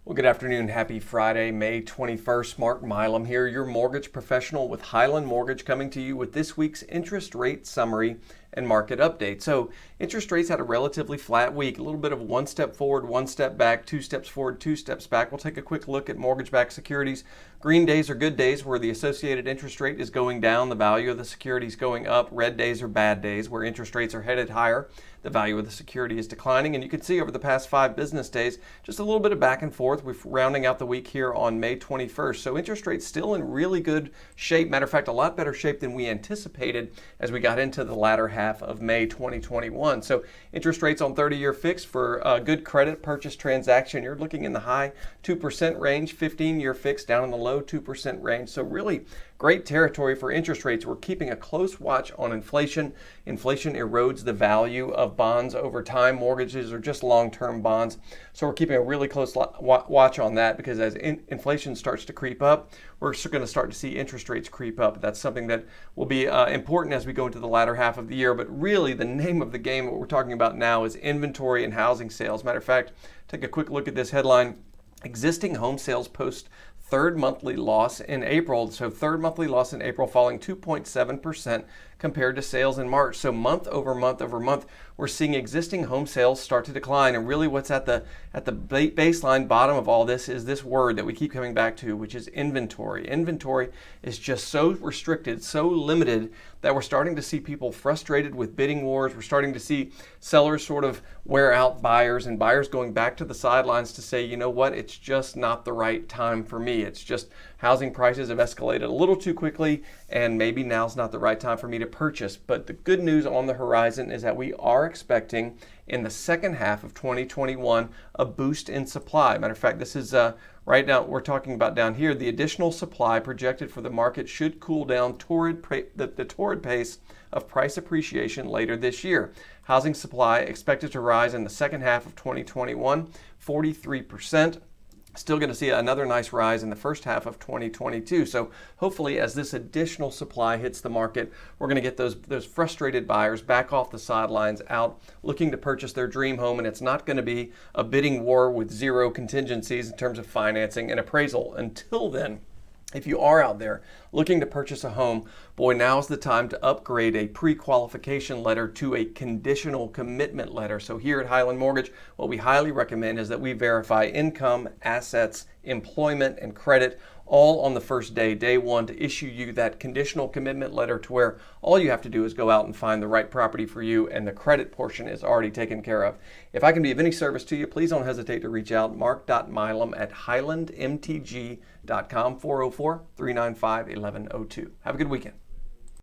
Well, good afternoon. Happy Friday, May 21st. Mark Milam here, your mortgage professional with Highland Mortgage, coming to you with this week's interest rate summary and market update. So interest rates had a relatively flat week, a little bit of one step forward, one step back, two steps forward, two steps back. We'll take a quick look at mortgage-backed securities. Green days are good days where the associated interest rate is going down, the value of the security is going up. Red days are bad days where interest rates are headed higher, the value of the security is declining. And you can see over the past 5 business days, just a little bit of back and forth. We're rounding out the week here on May 21st. So interest rates still in really good shape. Matter of fact, a lot better shape than we anticipated as we got into the latter half of May 2021. So interest rates on 30-year fixed for a good credit purchase transaction, you're looking in the high 2% range, 15-year fixed down in the low 2% range. So really great territory for interest rates. We're keeping a close watch on inflation. Inflation erodes the value of bonds over time. Mortgages are just long-term bonds. So we're keeping a really close watch on that, because as inflation starts to creep up, we're going to start to see interest rates creep up. That's something that will be important as we go into the latter half of the year. But really, the name of the game, what we're talking about now, is inventory and housing sales. Matter of fact, take a quick look at this headline. Existing home sales post third monthly loss in April. So third monthly loss in April falling 2.7% compared to sales in March. So month over month over month, we're seeing existing home sales start to decline. And really what's at the baseline bottom of all this is this word that we keep coming back to, which is inventory. Inventory is just so restricted, so limited, that we're starting to see people frustrated with bidding wars. We're starting to see sellers sort of wear out buyers, and buyers going back to the sidelines to say, you know what, it's just not the right time for me. It's just housing prices have escalated a little too quickly, and maybe now's not the right time for me to purchase. But the good news on the horizon is that we are expecting in the second half of 2021 a boost in supply. Matter of fact, this is right now we're talking about down here, the additional supply projected for the market should cool down the torrid pace of price appreciation later this year. Housing supply expected to rise in the second half of 2021, 43%. Still going to see another nice rise in the first half of 2022. So hopefully, as this additional supply hits the market, we're going to get those frustrated buyers back off the sidelines, out looking to purchase their dream home. And it's not going to be a bidding war with zero contingencies in terms of financing and appraisal. Until then, if you are out there looking to purchase a home, boy, now's the time to upgrade a pre-qualification letter to a conditional commitment letter. So here at Highland Mortgage, what we highly recommend is that we verify income, assets, employment, and credit all on the first day, day one, to issue you that conditional commitment letter, to where all you have to do is go out and find the right property for you, and the credit portion is already taken care of. If I can be of any service to you, please don't hesitate to reach out. Mark.milam@highlandmtg.com, 404-395-1102. Have a good weekend.